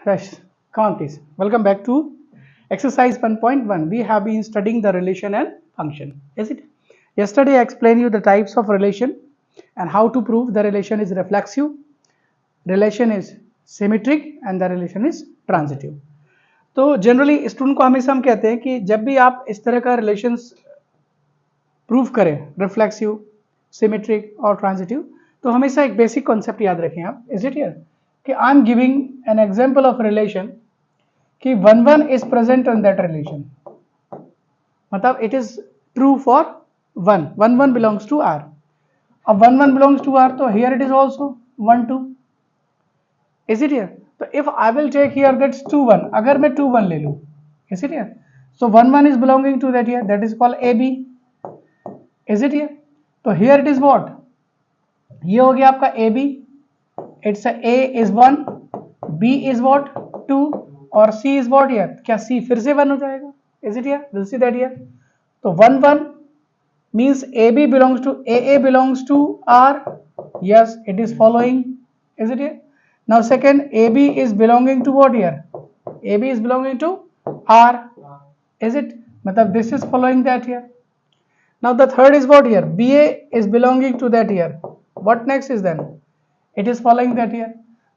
Yes, come on please. Welcome back to exercise 1.1. We have been studying the relation and function. Is it? Yesterday I explained you the types of relation and how to prove the relation is reflexive, relation is symmetric and the relation is transitive. तो generally student को हमेशा हम कहते हैं कि जब भी आप इस तरह का रिलेशंस प्रूव करें रिफ्लेक्सिव, सिमेट्रिक और ट्रांजिटिव, तो हमेशा एक बेसिक कॉन्सेप्ट याद रखें आप. इज इट हियर कि I am giving an example of relation कि 1 is present in that relation, मतलब it is true for 1 belongs to R. अब 1 बिलोंग्स टू आर, तो here it is also 1 2. Is it here? तो if I will take here that's 2 1, अगर मैं 2 1 ले लूं, is it here? So 1 is belonging to that here, that is called a B. Is it here? तो here it is what, ये हो गया आपका A B. It's A is 1, B is what 2 और सी इज व्हाट हियर. क्या सी फिर से 1 हो जाएगा? Is it here? Will see that here. तो 1 1 means AB belongs to AA belongs to R. Yes, it is following. Is it here? Now second, AB is belonging to what here? AB is belonging to R. Is it? मतलब this is following that here. Now the third is what here? BA is belonging to that here. What next is then? It is following that here.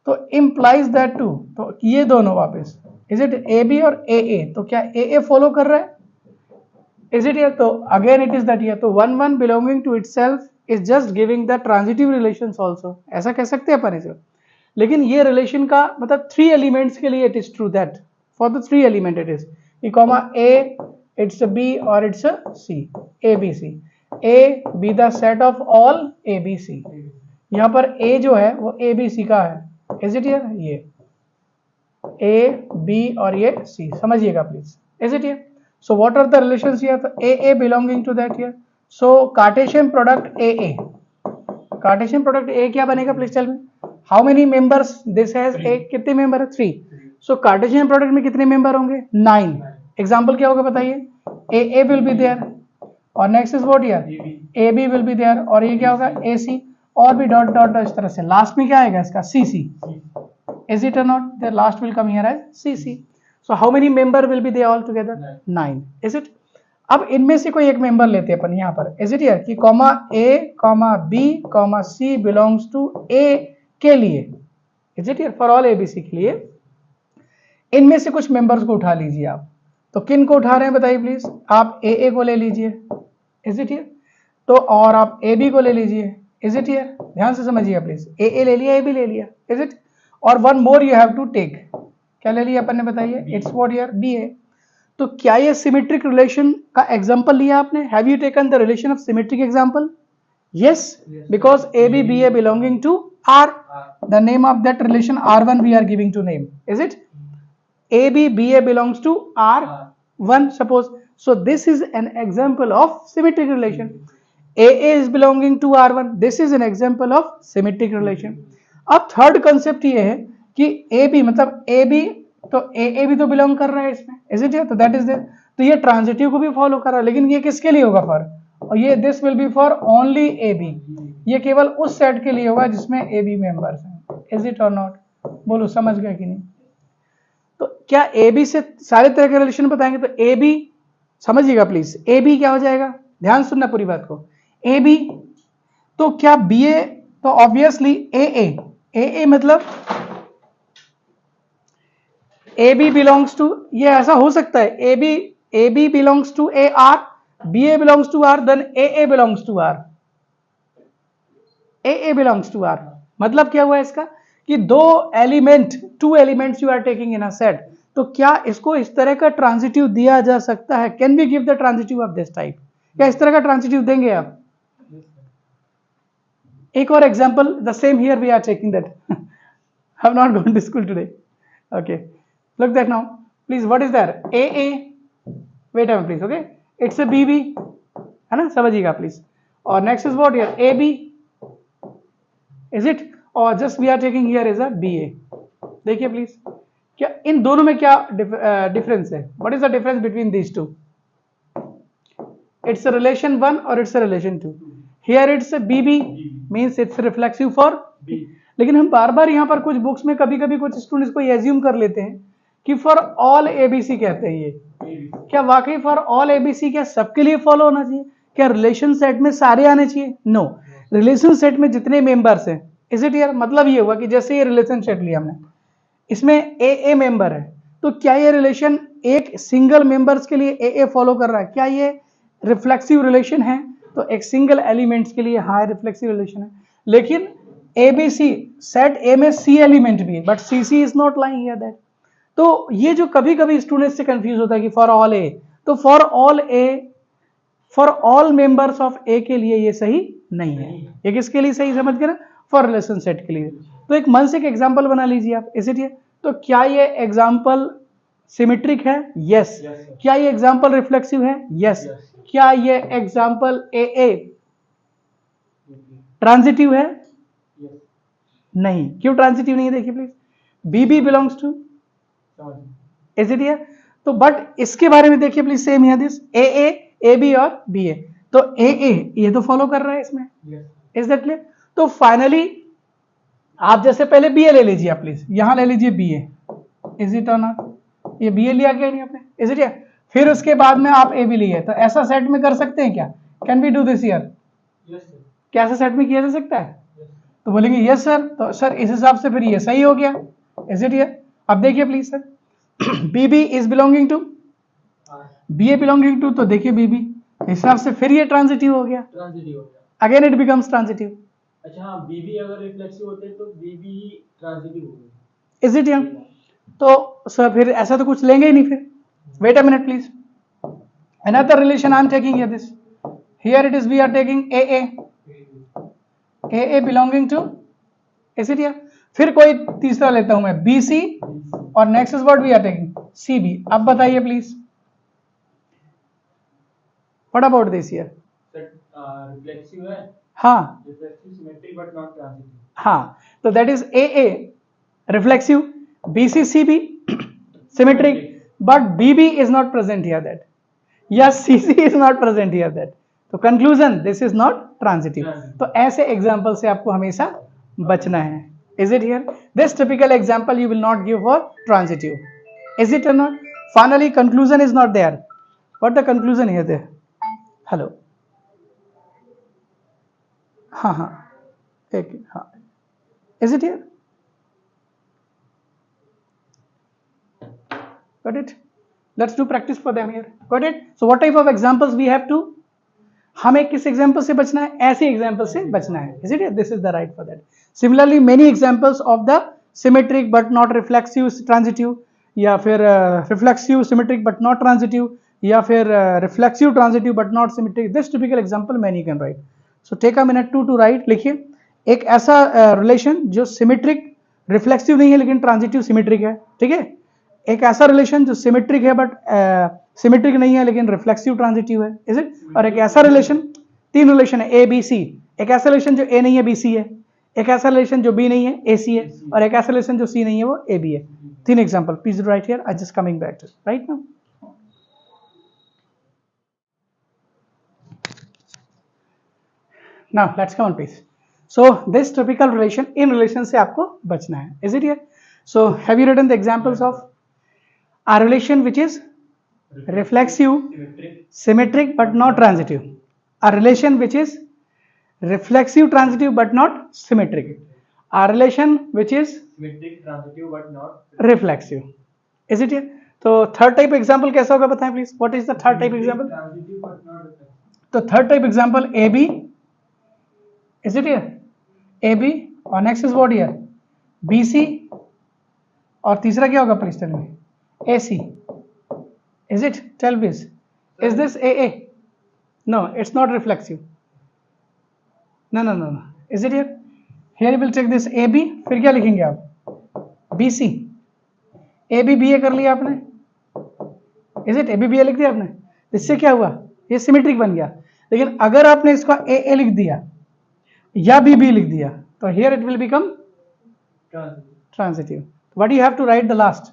तो implies that too. तो ये दोनों वापस. Is it AB और AA? तो क्या AA follow कर रहा है? Is it here? तो again it is that here. तो 1 belonging to itself is just giving the transitive relations also. ऐसा कह सकते हैं अपन इसे. लेकिन ये relation का मतलब 3 elements के लिए it is true that for the 3 element it is E comma A, it's a B or it's a C. A B C. A be the set of all A B C. यहाँ पर A जो है वो A B C का है. Is it here? ये A B और ये C. समझिएगा please. Is it here? So what are the relations here? So AA belonging to that here. So Cartesian product AA. Cartesian product A क्या बनेगा? Please tell me. How many members this has? A कितने member है? 3. So Cartesian product में कितने member होंगे? 9. Example क्या होगा बताइए? AA will be there और next is what here? AB will be there और ये क्या होगा? AC और भी डॉट डॉट इस तरह से. लास्ट में क्या आएगा इसका? CC. Is it or not? The last will come here as CC. So how many member will be there all together? 9. Is it? अब इनमें से कोई एक मेंबर लेते हैं अपन यहाँ पर. Is it here? कि comma A, comma B, comma C belongs to A के लिए. Is it here? For all ABC के लिए इनमें से कुछ मेंबर्स को उठा लीजिए आप. तो किन को उठा रहे हैं बताइए प्लीज. आप AA को ले लीजिए. Is it here? तो और आप AB को ले लीजिए. Is it here? ध्यान से समझिए प्लीज. AA ले लिया, AB ले लिया. Is it? और one more you have to take. क्या ले लिया अपन ने बताइए? It's what here? BA. तो क्या ये सिमेट्रिक रिलेशन का एग्जांपल लिया आपने? Have you taken the relation of symmetric example? Yes, because AB BA belonging to R. The name of that relation R1 we are giving to name. Is it? AB BA belongs to R1 suppose. So this is an example of symmetric relation. AA is belonging to R1. This is an example of symmetric relation. अब third concept ये है कि AB मतलब AB तो AA भी तो belong कर रहा है इसमें. Is it? तो दैट इज देयर. तो ये ट्रांजिटिव को भी फॉलो कर रहा है, लेकिन ये किसके लिए होगा फॉर? और ये this will B for only AB. ये केवल उस सेट के लिए होगा जिसमें AB मेंबर्स हैं. इज इट और नॉट? बोलो समझ गए कि नहीं? तो क्या AB से सारे तरह के रिलेशन बताएंगे तो AB समझिएगा प्लीज. AB क्या हो जाएगा? ध्यान सुनना पूरी बात को. AB तो क्या BA तो ऑब्वियसली AA मतलब AB belongs to, ये ऐसा हो सकता है AB belongs to AR, BA belongs to R, then AA belongs to R. AA belongs to R मतलब क्या हुआ इसका कि two elements you are taking in a set. तो क्या इसको इस तरह का ट्रांजिटिव दिया जा सकता है? Can we give the transitive of this type? क्या इस तरह का ट्रांजिटिव देंगे आप? एक और example, the same here we are taking that. I have not gone to school today. Okay, look that now please. What is there? AA. wait a minute please. Okay, it's a BB है ना, समझिएगा please. और next is what here? AB. is it? और just we are taking here is a BA. देखिए please, क्या इन दोनों में क्या डिफरेंस है? what is the difference between these two? it's a relation 1 or it's a relation 2. here it's a BB means it's reflexive for B. लेकिन हम बार बार यहाँ पर कुछ बुक्स में कभी कभी कुछ स्टूडेंट्स को एज्यूम कर लेते हैं कि फॉर ऑल एबीसी कहते हैं ये। क्या वाकई फॉर ऑल एबीसी क्या सबके लिए फॉलो होना चाहिए? क्या रिलेशन सेट में सारे आने चाहिए? नो, रिलेशन सेट में जितने मेंबर्स हैं, इज इट यार, मतलब ये हुआ कि जैसे ये रिलेशन सेट लिया हमने, इसमें ए मेंबर है, तो क्या ये रिलेशन एक सिंगल मेंबर्स के लिए ए फॉलो कर रहा है? क्या ये रिफ्लेक्सिव रिलेशन है? तो एक सिंगल एलिमेंट्स के लिए हाँ रिफ्लेक्सिव रिलेशन है। लेकिन ए बी सी, सेट ए में सी एलिमेंट भी है, but C C is not lying here that. तो ये जो कभी कभी स्टूडेंट से कंफ्यूज होता है कि फॉर ऑल ए, तो for all A, for all members of A के लिए ये सही नहीं है। ये किसके लिए सही समझ गए ना? फॉर रिलेशन सेट के लिए। तो एक मन से एक एग्जांपल बना लीजिए आप, इज इट ये? तो क्या ये एग्जांपल सिमेट्रिक है? यस। क्या ये एग्जांपल रिफ्लेक्सिव है? यस। क्या ये एग्जांपल ए ट्रांजिटिव है? नहीं। क्यों ट्रांजिटिव नहीं है? देखिए please, BB belongs to, is it here? तो बट इसके बारे में देखिए please, same here this A B और बी ए, तो ए ये तो फॉलो कर रहा है इसमें, इज दैट क्लियर? तो फाइनली आप जैसे पहले बी ए ले लीजिए आप प्लीज, यहां ले लीजिए बी ए, इज इट और नॉट? ये बी ए लिया क्या नहीं आपने? Is it here? फिर उसके बाद में आप ए बी लिए, तो ऐसा सेट में कर सकते हैं क्या? Can we do this here? क्या ऐसा सेट में किया जा सकता है? तो बोलेंगे यस सर। तो सर इस हिसाब से फिर ये सही हो गया, इज इट हियर? अब देखिए please sir, BB is belonging to B A belonging to, तो देखिए बीबी हिसाब से फिर ये ट्रांजिटिव हो गया, अगेन इट बिकम्स ट्रांजिटिव। अच्छा हाँ, बीबी अगर रिफ्लेक्सिव होते तो बीबी ही ट्रांजिटिव हो गई, इज इट हियर? तो सर फिर ऐसा तो कुछ लेंगे ही नहीं फिर। Wait a minute please, another relation I am taking here, this here it is we are taking AA belonging to, is it here? फिर कोई तीसरा लेता हूं मैं BC, और next is what we are taking CB। अब बताइए please, what about this here? Reflexive है, हाँ reflexive symmetric but not transitive. हाँ, तो that is AA reflexive, BC CB symmetric, but BB is not present here, that yes CC is not present here, that तो conclusion this is not transitive. तो ऐसे example से आपको हमेशा बचना है, is it here? This typical example you will not give for transitive, is it और not? Finally conclusion is not there, what the conclusion here there? Hello, हाँ हाँ एक हाँ, is it here? Got it? Let's do practice for them here. Got it? So what type of examples we have to? हमें किस example से बचना है? ऐसे एग्जाम्पल से बचना है, is it? This is the right for that. Similarly many examples of the symmetric but not reflexive transitive, या फिर reflexive symmetric but not transitive, या फिर reflexive transitive but not symmetric, this typical example many can write. So take a minute to write. लिखिए एक ऐसा relation जो symmetric reflexive नहीं है लेकिन ट्रांजिटिव सिमेट्रिक है, ठीक है? एक ऐसा रिलेशन जो सिमेट्रिक है बट सिमेट्रिक नहीं है लेकिन रिफ्लेक्सिव ट्रांजिटिव है, इज इट? और एक ऐसा रिलेशन, तीन रिलेशन है ए बी सी, एक ऐसा रिलेशन जो ए नहीं है बी सी है, एक ऐसा रिलेशन जो बी नहीं है ए सी है, और एक ऐसा रिलेशन जो सी नहीं है वो ए बी है। तीन example please write here, I just coming back to right now. Now let's come on please. So this typical relation, इन रिलेशन से आपको बचना है, is it here? So have you written the examples of a relation which is reflexive, symmetric but not transitive, a relation which is reflexive transitive but not symmetric, a relation which is symmetric transitive but not reflexive, is it here? तो third type example कैसा होगा बताएं please, what is the third type example? transitive but not reflexive। तो third type example AB, is it here? AB, और next is what here? BC, और तीसरा क्या होगा please tell me? AC, is it? Tell please, is this AA? No, it's not reflexive. No, is it here? Here you will take this AB, फिर क्या लिखेंगे आप? BC, AB BA कर लिया आपने, is it? AB BA लिख दिया आपने, इससे क्या हुआ? ये सिमेट्रिक बन गया। लेकिन अगर आपने इसका AA लिख दिया या BB लिख दिया तो here it will become transitive. What do you have to write the last?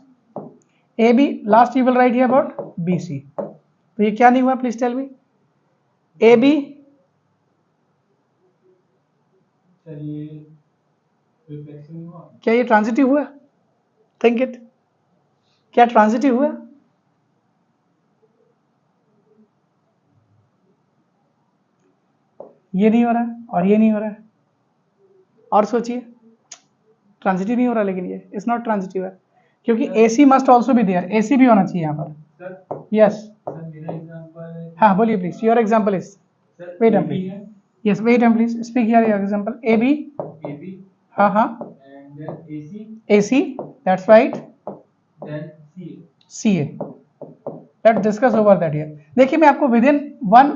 AB, last you will write here about BC. तो ये क्या नहीं हुआ प्लीज टेल मी? AB, चलिए रिफ्लेक्शन नहीं हुआ। क्या ये ट्रांजिटिव हुआ? थिंक इट, क्या ट्रांजिटिव हुआ? ये नहीं हो रहा है और ये नहीं हो रहा है, और सोचिए, ट्रांजिटिव नहीं हो रहा, लेकिन ये इज नॉट ट्रांजिटिव है, क्योंकि AC must also be there, AC भी होना चाहिए यहाँ पर। सर यस, सर मेरा एग्जांपल हाँ बोलिए please, your example is, sir wait AB please, है, yes wait please, speak here your example, AB, AB हाँ हाँ, and then AC AC, that's right, then CA। CA, let's discuss over that here. देखिए मैं आपको with in 1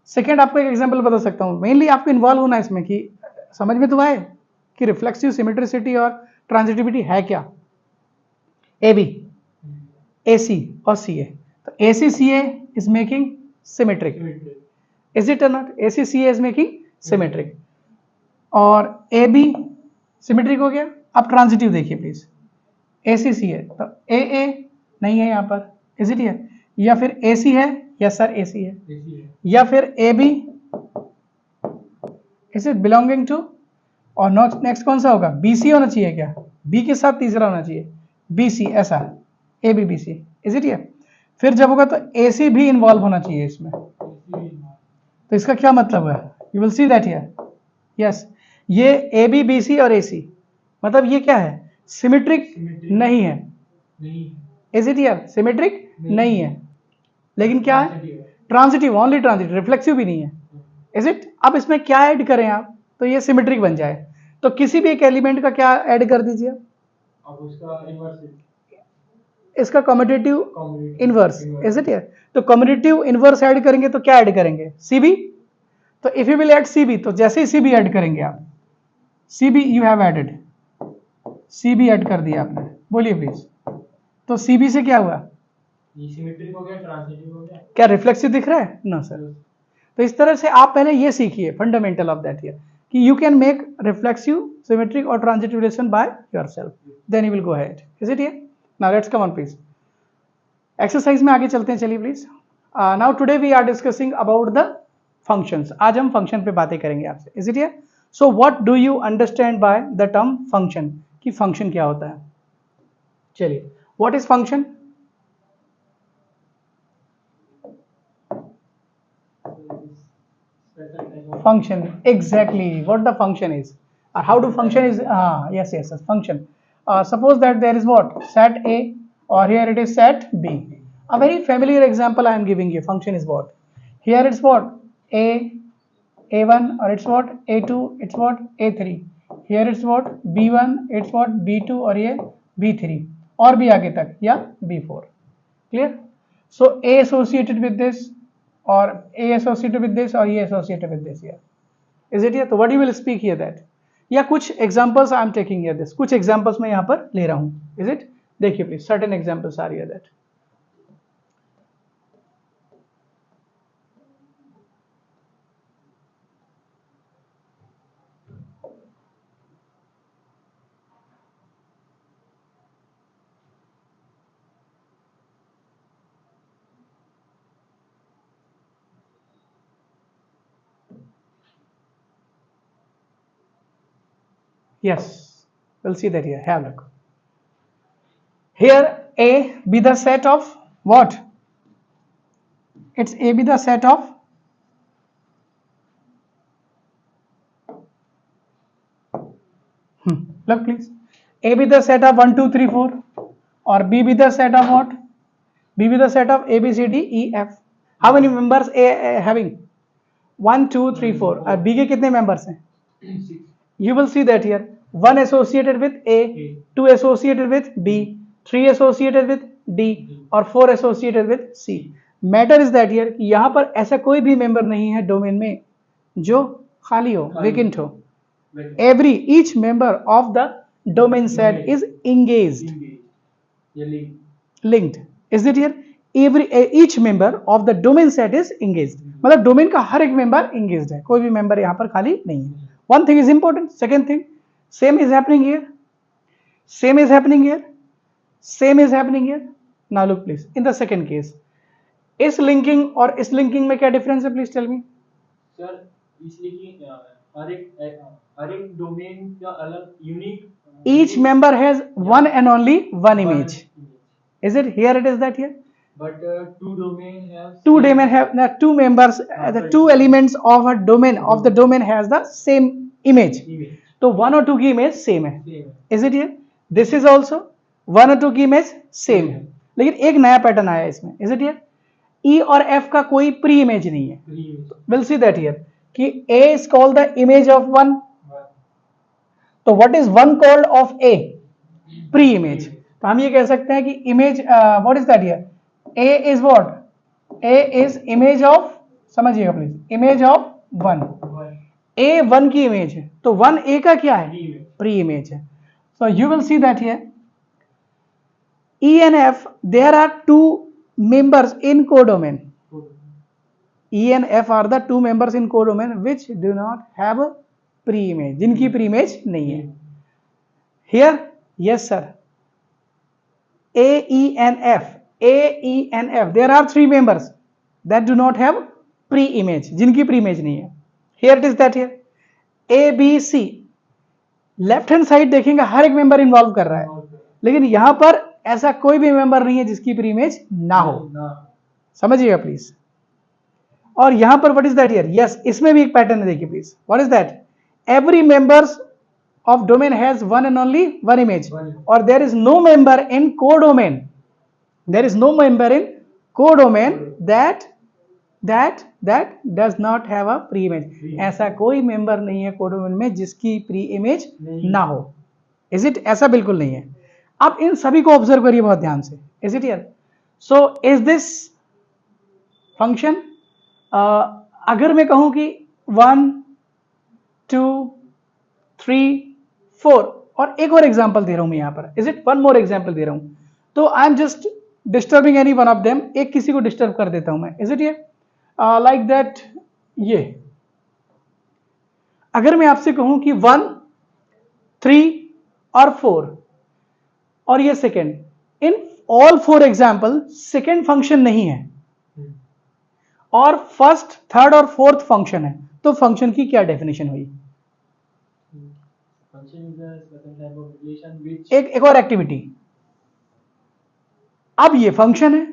second आपको एक example बता सकता हूँ, मेनली आपको इन्वॉल्व होना है इसमें कि समझ में तो आए कि रिफ्लेक्सिव सिमेट्रिसिटी और ट्रांजिटिविटी है क्या। AB, AC और CA, तो AC CA is making symmetric, is it or not? AC CA is making symmetric, और AB सिमेट्रिक हो गया। अब ट्रांजिटिव देखिए प्लीज, AC CA, तो AA नहीं है यहाँ पर, इज इट है, या फिर AC है, यस सर AC है, AC है। या फिर AB, is it belonging to, और नेक्स्ट कौन सा होगा, BC होना चाहिए क्या, B के साथ तीसरा होना चाहिए, BC, ऐसा AB BC, इज इट, फिर जब होगा तो AC भी इन्वॉल्व होना चाहिए इसमें, तो इसका क्या मतलब है, you will see that here, yes, ये AB BC और AC, मतलब ये क्या है, सिमेट्रिक नहीं है, नहीं इज इट हियर, सिमेट्रिक नहीं है, लेकिन क्या है, है। ट्रांजिटिव, ओनली ट्रांजिटिव, रिफ्लेक्सिव भी नहीं है, इज इट। अब इसमें क्या ऐड करें आप, तो ये सिमेट्रिक बन जाए, तो किसी भी एक एलिमेंट का क्या ऐड कर दीजिए, अब उसका इन्वर्स इसका commutative combinative inverse, is it, तो कम्यूटेटिव इनवर्स ऐड करेंगे तो क्या ऐड करेंगे, CB, तो if you will add CB, तो जैसे ही CB ऐड करेंगे आप, CB you have added, CB add कर दिया आपने, बोलिए प्लीज, तो CB से क्या हुआ, ये सिमेट्रिक हो गया, ट्रांजिटिव हो गया। क्या रिफ्लेक्सिव दिख रहा है, नो सर। तो इस तरह से आप पहले ये सीखिए फंडामेंटल ऑफ दैट हियर, कि you can make reflexive, symmetric और transitive relation by yourself, then you will go ahead, is it here. Now let's come on please, exercise में आगे चलते हैं, चलिए please. Now today we are discussing about the functions, आज हम function पे बातें करेंगे आपसे, is it here. So what do you understand by the term function, कि फंक्शन क्या होता है, चलिए, what is function, function, exactly what the function is, or how to function is, yes, function. Suppose that there is what, set A, or here it is set B. A very familiar example I am giving you, function is what, here it's what, A1, or it's what, A2, it's what, A3, here it's what, B1, it's what, B2, और ये B3, और भी आगे तक, या B4, clear. So A associated with this, or A associated with this, or ये associated with this here, is it here, तो what you will speak here that, या कुछ examples I am taking here this, कुछ examples मैं यहाँ पर ले रहा हूँ, is it, देखिए please, certain examples are here that, yes, we'll see that here, have a look. Here A be the set of what, it's A be the set of look please, A be the set of 1 2 3 4, or B be the set of what, B be the set of A B C D E F. How many members A having, 1 2 3 4, और B के कितने members हैं, 6 you will see that here, 1 associated with A, 2 associated with B, 3 associated with D, और 4 associated with C. Matter is that here, यहाँ पर ऐसा कोई भी member नहीं है डोमेन में जो खाली हो, vacant हो, every each member of the domain set is engaged, linked, is it here, every each member of the domain set is engaged, मतलब डोमेन का हर एक मेंबर engaged है, कोई भी मेंबर यहाँ पर खाली नहीं है. One thing is important, second thing, same is happening here, same is happening here, same is happening here. Now look please, in the second case, इस linking और इस linking में क्या difference है, please tell me. सर इसलिए कि हर एक domain का अलग unique each member has one and only one image. Is it here? It is that here. But two domain have Two domain have two members. The two elements of a domain of the domain has the same image. तो one और two की image same है. Is it here? This is also one और two की image same है. लेकिन एक नया पैटर्न आया इसमें. Is it here? E और F का कोई प्री इमेज नहीं है. We'll see that here. कि A is called the image of one. तो what is one called of A? Pre image. तो हम ये कह सकते हैं कि image what is that here? A is what? A is image of, समझिएगा please, image of one. A one की इमेज है, तो वन A का क्या है? प्री इमेज है. So you will see that here. E and F, there are two members in codomain. E and F are the two members in codomain which do not have a pre-image, जिनकी pre-image नहीं है. Here, yes sir. A, E and F. A, E and F. There are three members that do not have pre-image, जिनकी pre-image नहीं है. Here it is that here. A, B, C. Left hand side देखेंगे हर एक member involve कर रहा है, लेकिन यहां पर ऐसा कोई भी मेंबर नहीं है जिसकी प्री इमेज ना हो. समझिएगा प्लीज. और यहां पर what is that here? Yes, इसमें भी एक पैटर्न है, देखिए please. What is that? Every members of domain has one and only one image, और there is no member in codomain. There is no member in codomain that does not have a pre image. ऐसा कोई member नहीं है codomain में जिसकी pre image ना हो. Is it? ऐसा बिल्कुल नहीं है. आप इन सभी को ऑब्जर्व करिए बहुत ध्यान से. Is it here? So is this function, अगर मैं कहूं कि 1 2 3 4, और एक और एग्जांपल दे रहा हूं मैं यहां पर. Is it? One more example दे रहा हूं. तो I am just disturbing any one of them. एक किसी को डिस्टर्ब कर देता हूं मैं. Is it here? Like that. ये अगर मैं आपसे कहूं कि 1 3 और 4 और ये second, in all 4 example second function नहीं है और फर्स्ट थर्ड और फोर्थ फंक्शन है, तो फंक्शन की क्या डेफिनेशन हुई? एक और एक्टिविटी. अब ये फंक्शन है,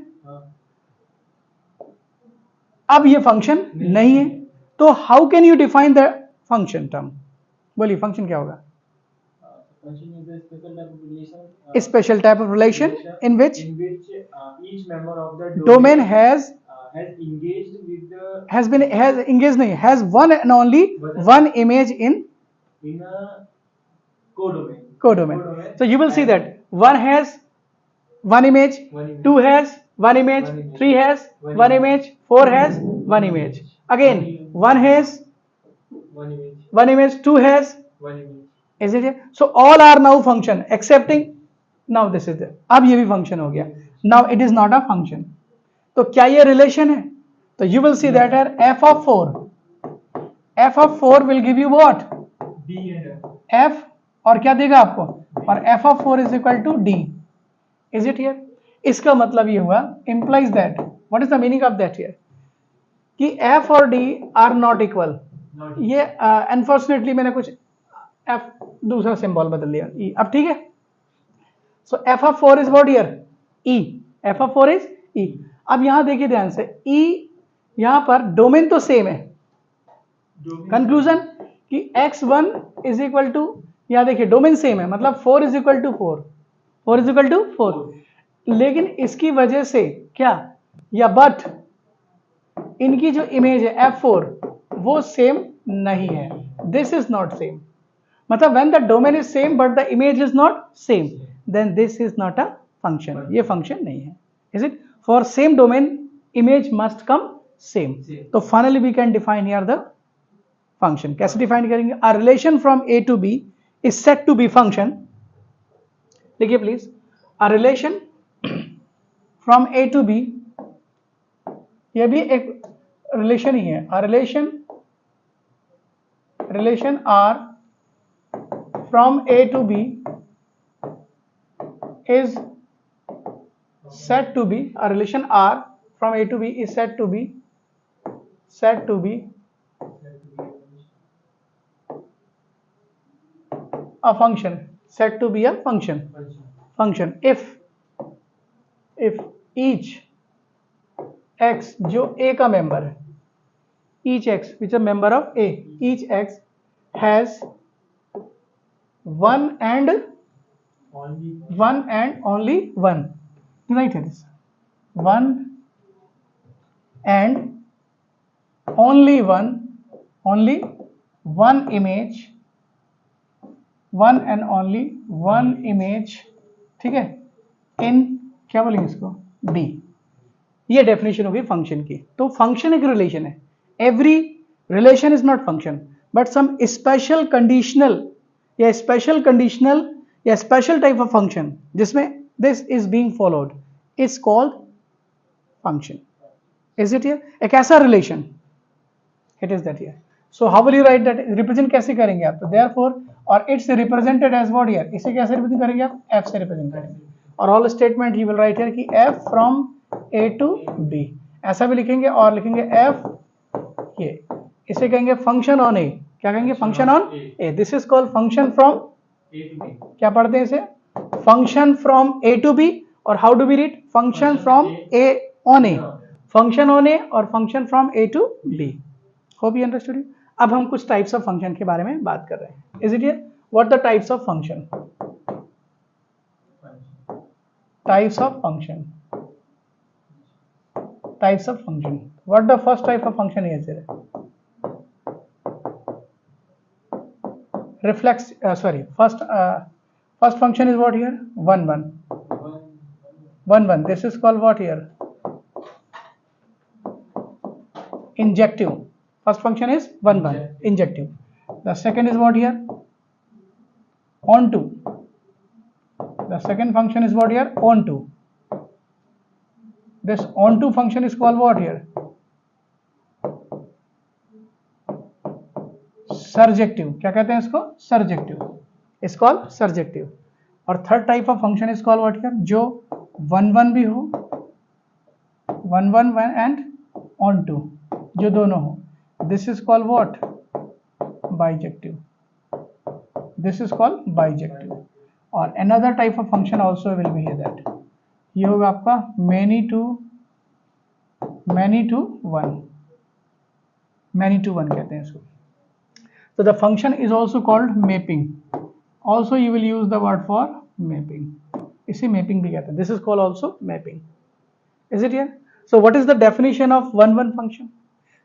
अब ये फंक्शन नहीं है, तो how can you define the function term? बोलिए, फंक्शन क्या होगा? Special type of relation in which each member of the domain has engaged with the has engaged नहीं, has one and only one image in a codomain. Codomain. So you will see that 1 has one image, 2 has one image, 3 has one image, 4 has one image. Again 1 has one image, 2 has one image. Is it here? So all are now function excepting now this is there. अब ये भी function हो गया. Now it is not a function. तो क्या ये relation है? तो you will see that here f of 4 will give you what? D and F, और क्या देगा आपको? और f of 4 is equal to D. Is it here? इसका मतलब ये हुआ, implies that. What is the meaning of that here? कि f और D are not equal. ये unfortunately मैंने कुछ f दूसरा सिंबल बदल दिया, E. अब ठीक है. सो f of 4 is what here? E. f of 4 is E. अब यहां देखिए ध्यान से, E यहां पर डोमेन तो सेम है. कंक्लूजन कि x1 इज इक्वल टू, यहां देखिए डोमेन सेम है, मतलब 4 is equal to 4 is equal to 4. लेकिन इसकी वजह से क्या, या बट इनकी जो इमेज है f4 वो सेम नहीं है. This is not same. मतलब when the domain is same but the image is not same, then this is not a function. ये function नहीं है. Is it? For same domain, image must come same. तो finally we can define here the function. कैसे define करेंगे? A relation from A to B is said to be function. लिखिए please. A relation from A to B, ये भी एक relation ही है. A relation R from A to B is said to be, a relation R from A to B is said to be a function, said to be a function. Function if each x जो a का member है, each x which is a member of a, each x has one and only one, right here is one and only one image, one and only one image, ठीक है, इन क्या बोलेंगे इसको D। ये definition होगी function की। तो function एक रिलेशन है, every relation is not function but some special conditional या स्पेशल टाइप ऑफ फंक्शन जिसमें this is being followed is called function. Is it here? एक ऐसा relation, it is that here. So how will you write that? Represent कैसे करेंगे आप? तो therefore और it's represented as what here, इसे कैसे रिप्रेजेंट करेंगे आप? एफ से रिप्रेजेंट करेंगे। और all statement you will write here कि F from A to B, ऐसा भी लिखेंगे। और लिखेंगे एफ, ये इसे कहेंगे फंक्शन ऑन ए। क्या कहेंगे? Function on A. This is called function from, क्या पढ़ते हैं इसे? Function from A to B. और how do B read? Function from A on A, function on A और function from A to B. Hope you understood you. अब हम कुछ types of function के बारे में बात कर रहे हैं। Is it here? What the types of function? Types of function, types of function. What the first type of function is there? Reflex, sorry, first function is what here? 1 1. This is called what here? Injective. First function is 1 1, injective. The second is what here? Onto. The second function is what here? Onto. This onto function is called what here? Surjective. क्या कहते हैं इसको? Surjective. Is called surjective. और third type of function is called what here? जो 1 1 भी हो, 1 1 and onto, जो दोनों हो, this is called what? Bijective. This is called bijective. और another type of function also will be here that ये होगा आपका many to 1 कहते हैं इसको। So the function is also called mapping. Also you will use the word for mapping. इसे mapping भी कहते हैं। This is called also mapping. Is it here? So what is the definition of 1 1 function?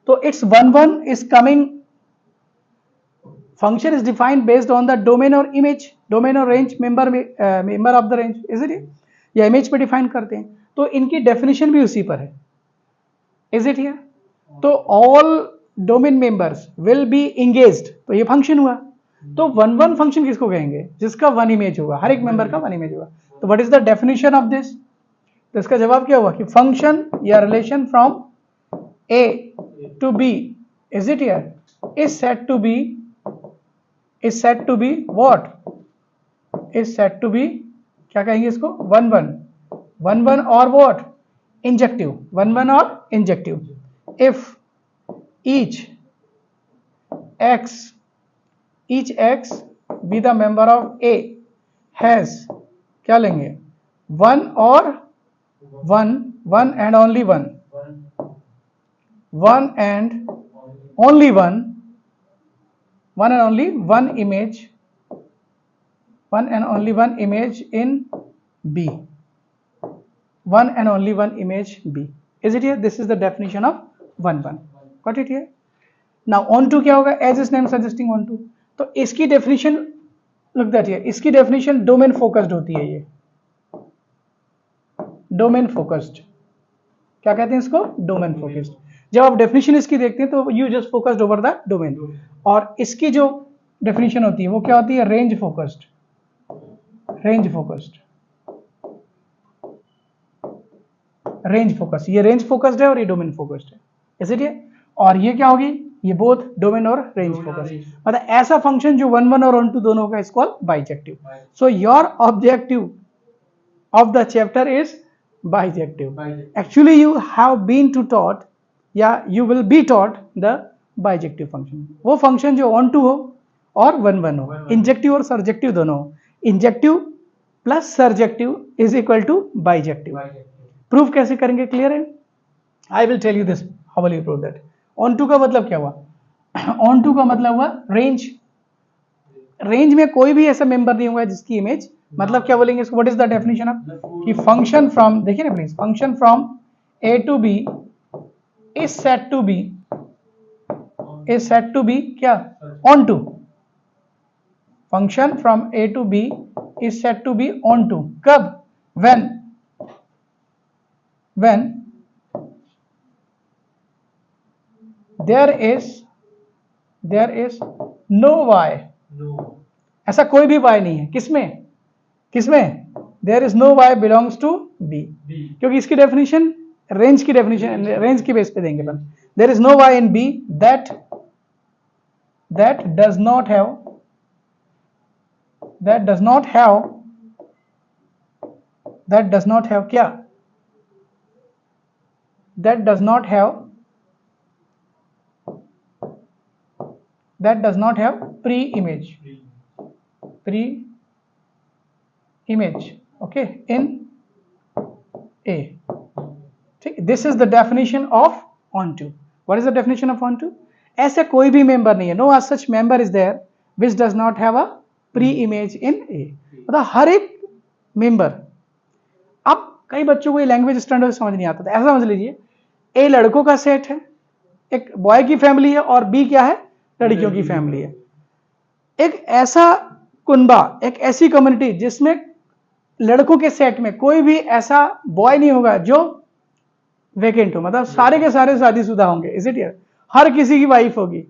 So its 1 1 is coming. Function is defined based on the domain or image, domain or range member of the range. Is it here? या image पे define करते हैं, तो इनकी definition भी उसी पर है। Is it here? तो all domain members will be engaged, तो ये function हुआ। तो 1 1 function किसको कहेंगे? जिसका 1 image होगा, हर एक member का 1 image होगा। तो what is the definition of this? तो इसका जवाब क्या हुआ कि function या relation from A to B, is it here, is said to be what? Is said to be, क्या कहेंगे इसको? 1 1 और what? Injective. 1 1 और injective. If each x be the member of A has, क्या लेंगे? 1 और 1 and only 1 and only one image, in B. 1 and only one image B. Is it here? This is the definition of 1 1. Got it here? Now onto क्या होगा? As its name suggesting onto. तो इसकी definition, look that here, इसकी definition domain focused होती है। ये domain focused, क्या कहते हैं इसको? Domain focused. जब आप definition इसकी देखते हैं तो you just focused over the domain. और इसकी जो definition होती है वो क्या होती है? Range focused. ये range focused है और ये domain focused है। Is it here? और ये क्या होगी? ये both domain और range focused। मतलब ऐसा function जो 1 1 और onto दोनों का is called bijective. So your objective of the chapter is bijective. Actually you have been taught, या you will be taught the bijective function. वो function जो onto हो और 1 1 हो, इंजेक्टिव और सर्जेक्टिव दोनों हो, injective plus surjective is equal to bijective. Proof कैसे करेंगे, क्लियर है? I will tell you this, how will you prove that. Onto का मतलब क्या हुआ? ऑन टू का मतलब हुआ रेंज। रेंज में कोई भी ऐसा मेंबर नहीं होगा जिसकी इमेज, मतलब क्या बोलेंगे इसको, what is the definition of, कि फंक्शन फ्रॉम, देखिए ना please, function from A to B is set to B, is set to B क्या, onto. Function from A to B is set to B onto, कब? when there is no y, ऐसा कोई भी y नहीं है, किसमें there is no y belongs to b, क्योंकि इसकी डेफिनेशन रेंज की डेफिनेशन, रेंज की बेस पे देंगे अपन। देयर इज नो y इन b that does not have क्या, that does not have pre-image, okay, in A, ठीक। This is the definition of onto। What is the definition of onto? ऐसे कोई भी मेंबर नहीं है, no such member is there which does not have a pre image in A, मतलब हर एक member. अब कई बच्चों को ये लैंग्वेज स्टैंडर्ड समझ नहीं आता था, ऐसा समझ लीजिए ए लड़कों का सेट है, एक बॉय की फैमिली है, और बी क्या है, लड़कियों की फैमिली है। एक ऐसा कुनबा, एक ऐसी कम्युनिटी जिसमें लड़कों के सेट में कोई भी ऐसा बॉय नहीं होगा जो वेकेंट हो, मतलब सारे के सारे शादीशुदा होंगे, इज इट यार, हर किसी की वाइफ होगी।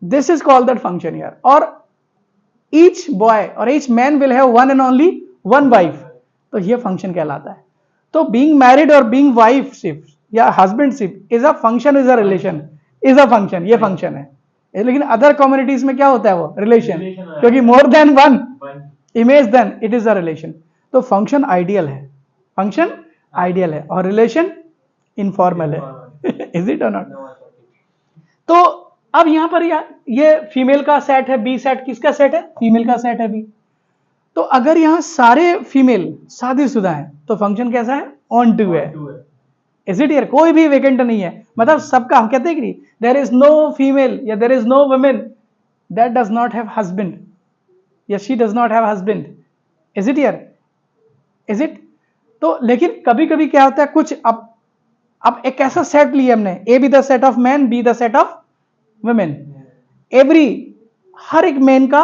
This is called that function यार। और ईच बॉय और each man will have one and only one wife, तो ये फंक्शन कहलाता है। तो बीइंग मैरिड और बीइंग वाइफशिप या husbandship is a function, is a relation, is a function, ये फंक्शन है। लेकिन अदर कम्युनिटीज में क्या होता है, वो रिलेशन, क्योंकि more than one image then it is a relation. तो फंक्शन आइडियल है, फंक्शन आइडियल है, और रिलेशन इनफॉर्मल है, इज इट और नॉट? तो अब यहां पर ये फीमेल का सेट है, बी सेट किसका सेट है, फीमेल का सेट है बी। तो अगर यहां सारे फीमेल शादीशुदा है तो फंक्शन कैसा है, ऑन टू है, इज इट यार? कोई भी वेकेंट नहीं है, मतलब सबका, हम कहते हैं कि देयर इज नो फीमेल या there is no women that does not have husband या she does not have husband, is it यार, इज इट? तो लेकिन कभी कभी क्या होता है, कुछ अब एक ऐसा सेट लिया हमने, A B the set of man, B the set of women, every, हर एक मैन का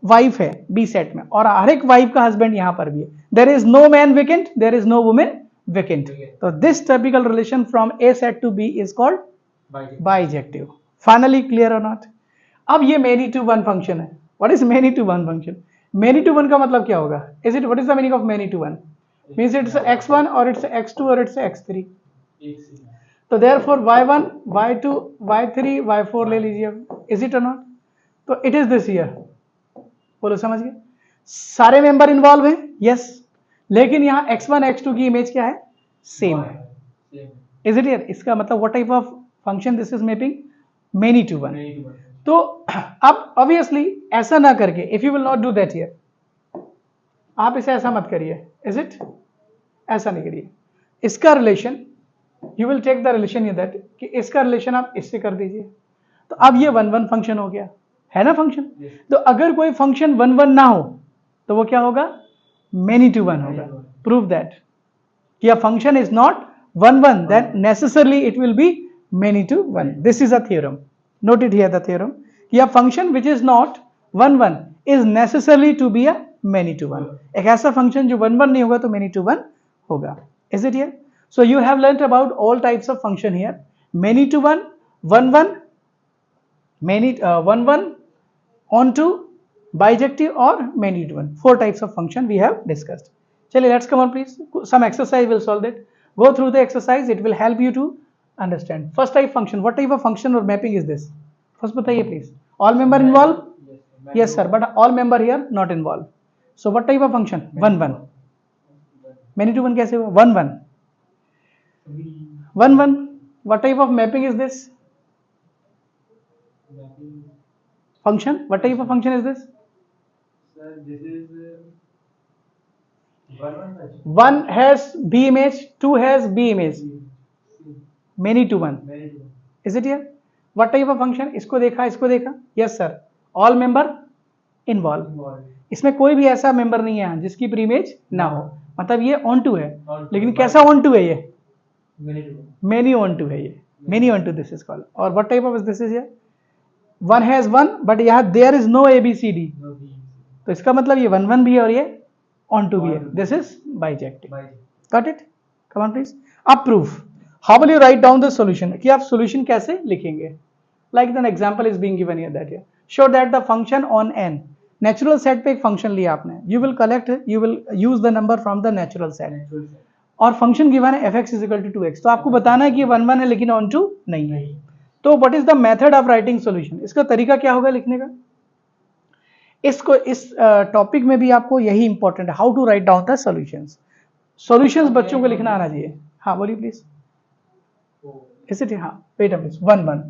वाइफ है बी सेट में, और हर एक वाइफ का हस्बैंड यहां पर भी है। There is no man vacant, there is no women vacant. तो this typical relation from A set to B is called bijective. Finally clear और नॉट? अब ये मेनी टू वन फंक्शन है। What is many to one function? Many to one का मतलब क्या होगा, is it, what is the meaning of many to one? Means its x1 और it's x2 और इट्स x3। तो therefore y1 y2 y3 y4 ले लीजिए, is it और नॉट? तो इट इज दिस ईयर, बोलो समझ गए? सारे मेंबर इन्वॉल्व हैं, यस, लेकिन यहां x1 x2 की इमेज क्या है, सेम है, इज इट ईयर? इसका मतलब what type of function this is making, many to one. तो अब ऑब्वियसली ऐसा ना करके, if you will not do that here, आप इसे ऐसा मत करिए, इज इट? ऐसा नहीं करिए। इसका relation, you will take the relation ये दैट, कि इसका रिलेशन आप इससे कर दीजिए, तो अब ये वन वन फंक्शन हो गया, है ना फंक्शन? तो अगर कोई फंक्शन वन वन ना हो तो वो क्या होगा, मेनी टू वन होगा। प्रूव दैट कि a function is not one one, then necessarily it will be many to one. This is a theorem. Note it here, the theorem. कि a function which is not one one is necessarily to be a many to one. एक ऐसा function जो one one नहीं होगा तो many to one होगा. Is it here? So you have learnt about all types of function here. Many to one, one one, many one one, on to, bijective or many to one. Four types of function we have discussed. चलिए, let's come on please. Some exercise will solve that. Go through the exercise. It will help you to understand. First type function. What type of function or mapping is this? First बताइए please. All member involved? Yes sir. But all member here not involved. So what type of function? One one. Many to one कैसे हुआ? One one. One one. What type of mapping is this? function, what type of function is this? Sir, this is one touch. One has b image, two has b image, many to one. Very good. Is it here? What type of function? इसको देखा? Yes sir. All member involved. Involved. इसमें कोई भी ऐसा member नहीं है जिसकी pre image ना हो, मतलब ये ऑन टू है, On to. लेकिन कैसा ऑन टू है ये? Many to one. Many onto है ये, many onto this is called. और what type of this is here? One has one, but यहाँ there is no ABCD, No B. तो इसका मतलब ये वन वन भी है और ये ऑन टू भी है. This is bijective. By. Got it? Come on please. अब proof. How will you write down the solution, कि आप सॉल्यूशन कैसे लिखेंगे? Like the example is being given here that here show that the function on n, natural set पे एक function लिया आपने, you will use the number from the natural set, Natural set. और function given है fx is equal to 2x, तो आपको बताना है कि ये 1 1 है लेकिन ऑन टू नहीं है. तो what is the method of writing solution, इसका तरीका क्या होगा लिखने का? इसको इस टॉपिक में भी आपको यही इंपॉर्टेंट है, how to write down the solutions. Solutions बच्चों को लिखना आना चाहिए. हाँ बोलिए प्लीज. Oh. Is it? हाँ वेट अ प्लीज. 1 1,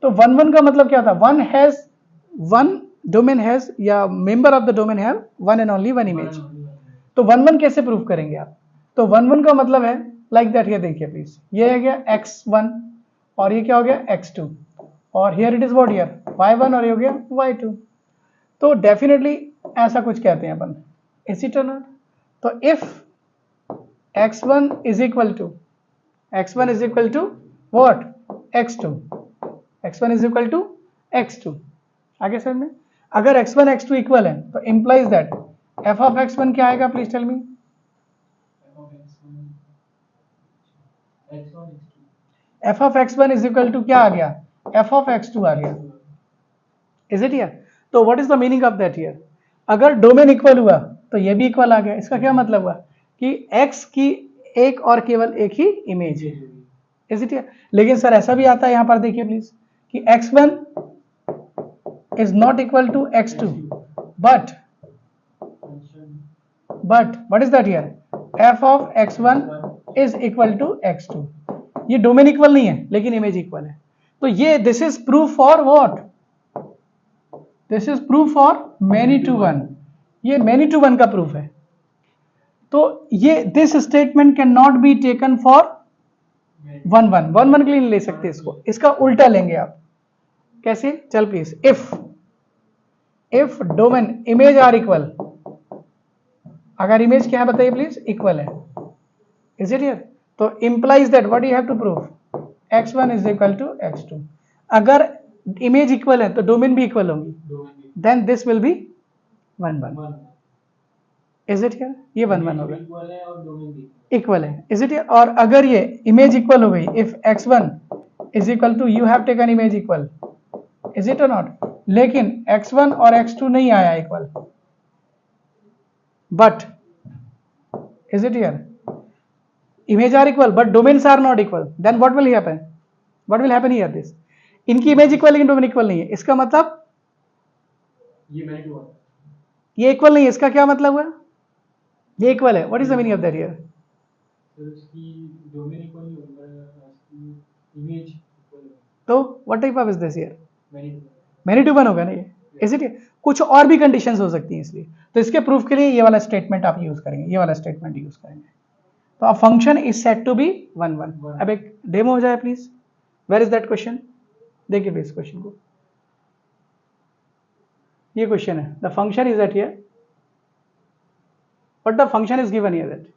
तो 1 1 का मतलब क्या होता है? One has one domain has या member of the domain have one and only one image. तो 1 1 कैसे प्रूव करेंगे आप? तो 1 1 का मतलब है लाइक दैट. ये देखिए प्लीज, ये है गया x1 और ये क्या हो गया x2, और here it is what here y1 और ये हो गया y2. तो डेफिनेटली ऐसा कुछ कहते हैं अपन, इज इट और नॉट? तो if x1 is equal to what x2, x1 is equal to x2. आगे सर में अगर x1 x2 इक्वल है तो implies that f of x1 क्या आएगा? Please tell me. X1, X2. f of x1 is equal to क्या आ गया? f ऑफ x2 आ गया. Is it here? तो what is the meaning of that here? अगर डोमेन इक्वल हुआ तो ये भी इक्वल आ गया. इसका क्या मतलब हुआ कि x की एक और केवल एक ही इमेज है. Is it here? लेकिन सर ऐसा भी आता है यहाँ पर, देखिए प्लीज, कि x1 is not equal to x2, but what is that here? f of x1 is equal to x2. ये डोमेन इक्वल नहीं है लेकिन इमेज इक्वल है. तो ये this is proof for what? This is proof for many to one. ये many to one का proof है. तो ये this statement can not be taken for 1 1. 1 1 के लिए नहीं ले सकते इसको, इसका उल्टा लेंगे आप. कैसे? चल please. If domain image are equal, अगर इमेज क्या है बताइए प्लीज? इक्वल है. Is it here? तो implies that what you have to prove? x1 is equal to x2. अगर इमेज इक्वल है तो डोमेन भी इक्वल होंगी, then this will be 1 1. Is it here? ये 1 1 होगा, Equal है और domain भी. इक्वल है. Is it here? और अगर ये इमेज इक्वल हो गई, if x1 is equal to, you have taken image equal, is it और नॉट? लेकिन x1 और x2 नहीं आया इक्वल, but is it here? Image are equal but domains are not equal, then what will happen? What will happen here? This, इनकी image equal लेकिन domain equal नहीं है. इसका मतलब ये many to one. ये इक्वल नहीं है. इसका क्या मतलब हुआ? ये इक्वल है. What is the meaning of that here? तो इसकी domain equal नहीं होगा, इसकी image equal होगा. तो what type of is this here? Many to one. Many to one होगा ना ये. Is it? कुछ और भी कंडीशंस हो सकती हैं, इसलिए तो इसके प्रूफ के लिए ये वाला स्टेटमेंट आप यूज करेंगे, ये वाला स्टेटमेंट यूज करेंगे. तो अब function is set to be 1 1. अब एक डेमो हो जाए please. Where is that question? देखिए प्लीज क्वेश्चन को. ये क्वेश्चन है, the function is at here, but the function is given here that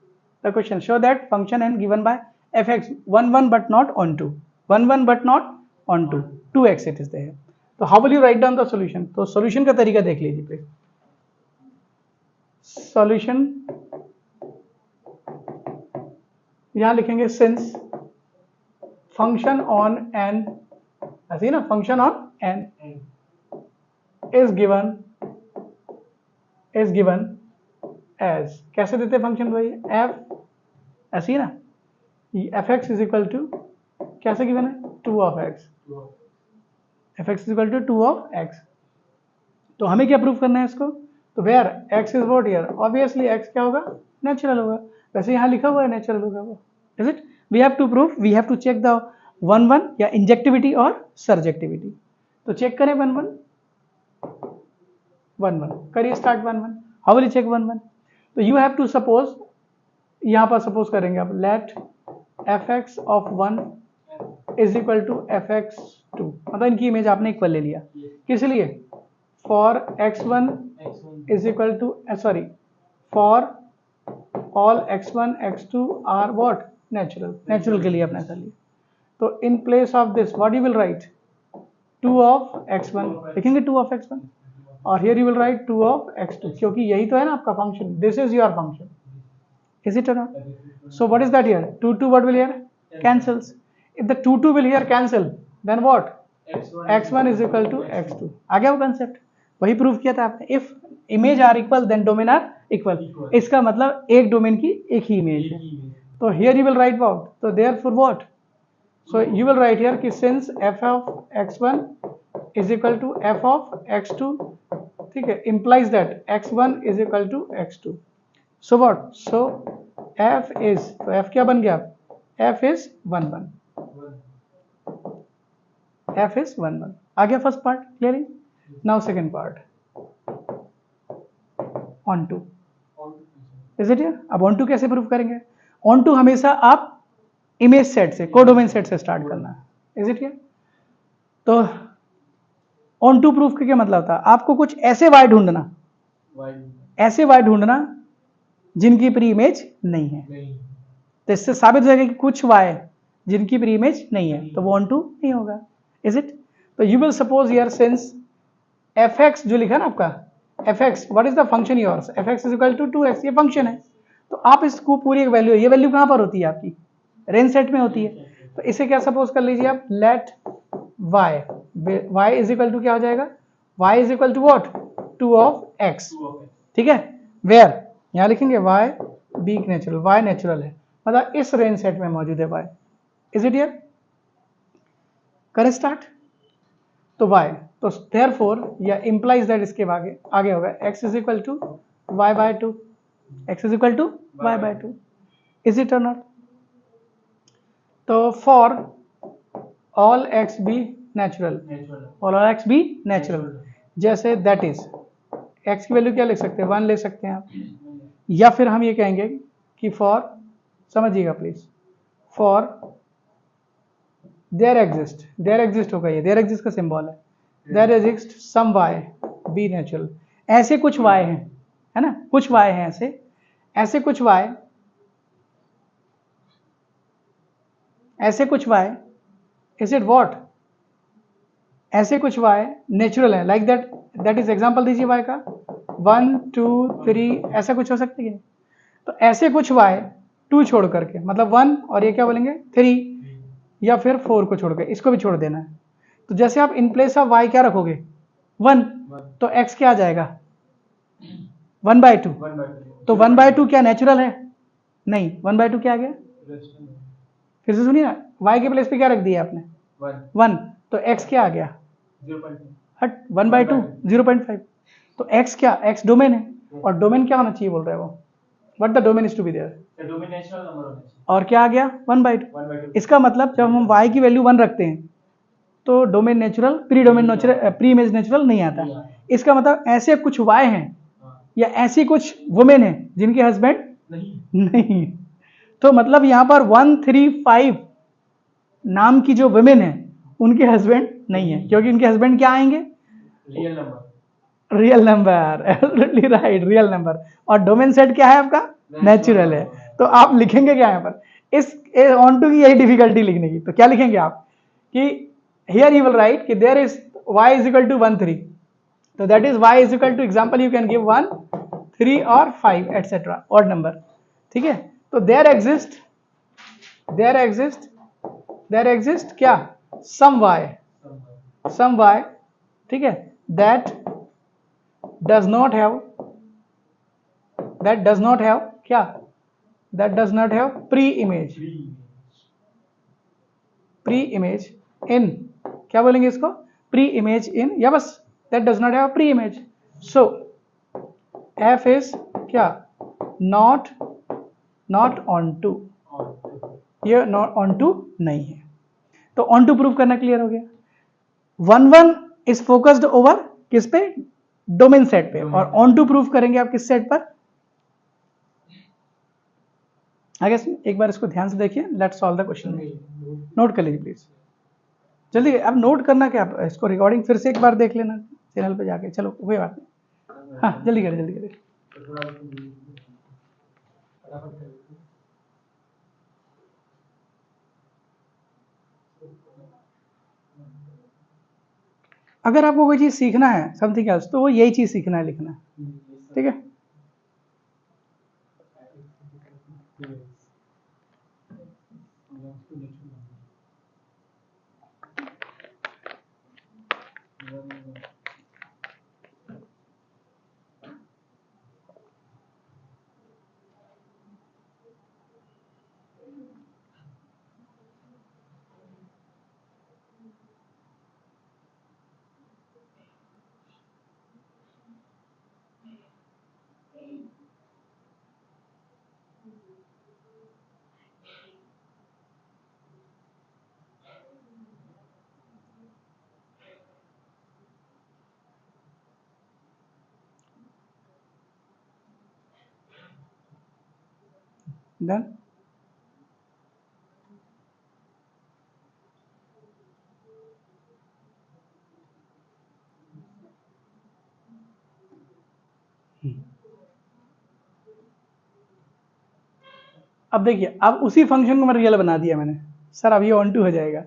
the question show that function an given by fx 1 1 but not on 2, 1 1 but not on 2, 2x it is there. तो how will you write down the solution? तो solution का तरीका देख लीजिए please. Solution यहां लिखेंगे since function on an, ऐसे ना, function on an is given as, कैसे देते फंक्शन भाई? f, ऐसे ही ना, fx इज इक्वल टू कैसे गिवन है? 2 of x. fx is equal to 2 of x. तो हमें क्या प्रूफ करना है इसको? तो where x is what here? Obviously x क्या होगा? नेचुरल होगा. वैसे यहाँ लिखा हुआ है नेचुरल होगा वो. Is it? We have to proof, we have to check the 1 1 या इंजेक्टिविटी और सर्जेक्टिविटी. तो चेक करें 1 1. 1 1 करिए start 1 1 how will you check 1 1 तो यू हैव टू सपोज यहाँ पर सपोज करेंगे आप let fx of 1 is equal to fx2 मतलब इनकी इमेज आपने इक्वल ले लिया किस लिए for x1 is equal to sorry for all x1 x2 are what natural के लिए अपने ऐसा लिया तो in place of this what you will write 2 of x1 लिखेंगे 2 ऑफ x1 और here you will write 2 of x2 क्योंकि यही तो है ना आपका function this is your function is it or not so what is that here 2 2 what will here cancels if the 2 2 will here cancel then what x1 is equal to x2 आ गया वो concept वही prove किया था आपने if image are equal then domain are equal इसका मतलब एक डोमेन की एक ही इमेज है तो here you will write what तो therefore what so you will write here कि since f of x1 is equal to f of x2 ठीक है implies that x1 is equal to x2 so what so f is तो f क्या बन गया f is 1 1 f is 1 1 आ गया first part clearly now second part on to is it अब on to कैसे प्रूव करेंगे ऑन टू हमेशा आप इमेज सेट से कोडोमेन सेट से स्टार्ट करना है इज इट तो ऑन टू प्रूफ का क्या मतलब था आपको कुछ ऐसे वाई ढूंढना ऐसे वाई ढूंढना जिनकी प्री इमेज नहीं है तो इससे साबित हो जाएगा कि कुछ वाई जिनकी प्री इमेज नहीं है तो वो ऑन टू नहीं होगा इज इट तो you will suppose here since fx जो लिखा ना आपका fx what is the function yours fx is equal to 2x ये फंक्शन है तो आप इसको पूरी एक वैल्यू ये वैल्यू कहां पर होती है आपकी रेंज सेट में होती है तो इसे क्या सपोज कर लीजिए आप let y is equal to क्या हो जाएगा y is equal to what 2 of x ठीक है वेयर यहां लिखेंगे y be natural y natural है मतलब इस रेंज सेट में मौजूद है y इज इट हियर करें स्टार्ट तो y तो देयरफॉर या इंप्लाइज दैट इसके आगे होगा x is equal to y by 2 x is equal to y by 2 is it और नॉट तो for all x be natural और ऑल x बी नेचुरल जैसे दैट इज x की वैल्यू क्या लिख सकते हैं 1 ले सकते हैं आप या फिर हम ये कहेंगे कि फॉर समझिएगा प्लीज फॉर देयर एग्जिस्ट होगा ये देयर एग्जिस्ट का सिंबल है there exist some y be natural ऐसे कुछ y हैं है ना कुछ y हैं ऐसे कुछ y इज इट व्हाट ऐसे कुछ y नेचुरल है लाइक दैट इज एग्जांपल दीजिए y का 1 2 3 ऐसा कुछ हो सकता है तो ऐसे कुछ y 2 छोड़ करके मतलब 1 और ये क्या बोलेंगे 3 या फिर 4 को छोड़ के इसको भी छोड़ देना है तो जैसे आप इन प्लेस ऑफ y क्या रखोगे 1 तो x क्या आ जाएगा 1/2 तो 1/2 क्या नेचुरल है नहीं 1/2 क्या आ गया फिर से सुनिए ना y के प्लेस पे क्या रख दिया आपने 1 तो x क्या आ गया 1/2 0.5 तो x क्या x डोमेन है और डोमेन क्या होना चाहिए बोल रहे हैं वो what the domain is to be there domain natural number होना चाहिए और क्या आ गया 1/2 इसका मतलब जब हम y की वैल्यू 1 रखते हैं तो domain natural pre image natural नहीं आता इसका मतलब ऐसे कुछ y हैं या ऐसी कुछ वुमेन हैं जिनके हस्बैंड नहीं तो मतलब यहाँ पर 135 नाम की जो वुमेन है उनके हस्बैंड नहीं है क्योंकि उनके हस्बैंड क्या आएंगे real number absolutely right real number और डोमेन सेट क्या है आपका नेचुरल है तो आप लिखेंगे क्या यहाँ पर इस ऑन टू की यही डिफिकल्टी लिखने की तो क्या लिखेंगे आप कि हियर यू विल राइट कि there is y is equal to 1 3 तो that is y is equal to example you can give 1 3 और 5 एटसेट्रा ऑड नंबर ठीक है तो देयर एग्जिस्ट क्या सम y ठीक है दैट डज नॉट हैव क्या that does not have pre image इन क्या बोलेंगे इसको प्री इमेज इन या बस that does not have pre image so f is क्या नॉट ऑन टू ये नॉट ऑन टू नहीं है तो ऑन टू प्रूव करना क्लियर हो गया 1 1 इज फोकस्ड ओवर किस पे डोमेन सेट पे, और ऑन टू प्रूफ करेंगे आप किस सेट पर? आगे एक बार इसको ध्यान से देखिए, let's solve the question. Note कर लीजिए प्लीज, जल्दी। अब नोट करना क्या, इसको रिकॉर्डिंग फिर से एक बार देख लेना चैनल पे जाके, चलो कोई बात नहीं। हाँ जल्दी करें, जल्दी करें। अगर आपको कोई चीज सीखना है समथिंग एल्स, तो वो यही चीज सीखना है, लिखना है, ठीक है। डन। अब देखिए, अब उसी फंक्शन को मैं रियल बना दिया मैंने। सर अब ये ऑन टू हो जाएगा,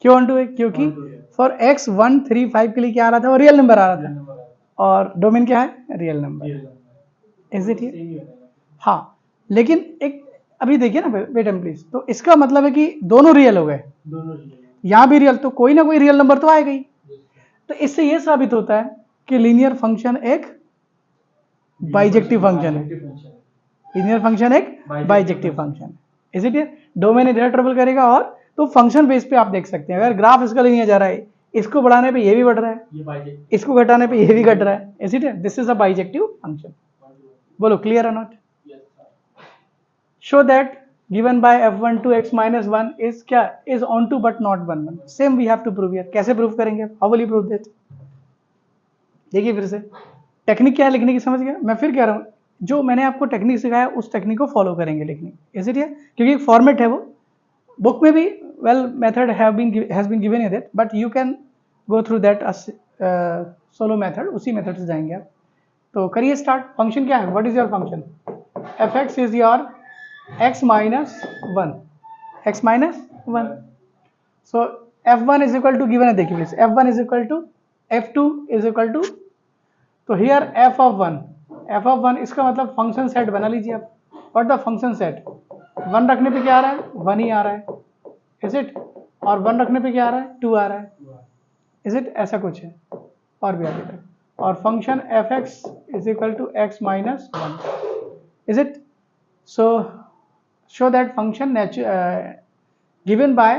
क्यों ऑन टू है? क्योंकि फॉर x 1 3 5 के लिए क्या आ रहा था, वो रियल नंबर आ रहा था, और डोमेन क्या है? Real number. इज इट ये? हाँ, लेकिन एक अभी देखिए ना, वेट एंड प्लीज, तो इसका मतलब है कि दोनों रियल हो गए, यहाँ भी रियल, तो कोई ना कोई रियल नंबर तो आएगा ही। तो इससे ये साबित होता है कि लीनियर फंक्शन एक बाइजेक्टिव फंक्शन है। लीनियर फंक्शन एक बाइजेक्टिव फंक्शन है, इज इट? डोमेन इधर ट्रेवल करेगा, और तो फंक्शन बेस पे आप देख सकते हैं, अगर ग्राफ इसका लीनियर जा रहा है, इसको बढ़ाने पे ये भी बढ़ रहा है, इसको घटाने पे ये भी घट रहा है, is it? This is a bijective function. बोलो क्लियर और not? Show that given by f1 to x minus 1 is क्या? is onto but not 1 1। Same we have to prove here. कैसे प्रूव करेंगे? How will you prove that? देखिए फिर से technique क्या है लिखने की, समझ गया? मैं फिर कह रहा हूँ, जो मैंने आपको टेक्निक सिखाया उस टेक्निक को फॉलो करेंगे लिखने, इज इट? क्योंकि एक फॉर्मेट है, वो बुक में भी well method has been given in that, but you can go through that solo method, उसी मेथड से जाएंगे आप। तो करिए स्टार्ट। फंक्शन क्या है? What is your function? F x is your x minus 1, x minus 1। so f1 is equal to, given है देखिए please, f1 is equal to f2 is equal to, तो here f of 1 इसका मतलब function set बना लीजिए आप। What the function set? 1 रखने पे क्या आ रहा है? 1 ही आ रहा है, इज इट? और 1 रखने पे क्या आ रहा है? 2 आ रहा है, इज इट? ऐसा कुछ है, और भी आगे तक। और function f x is equal to x minus 1, is it? so show that function given by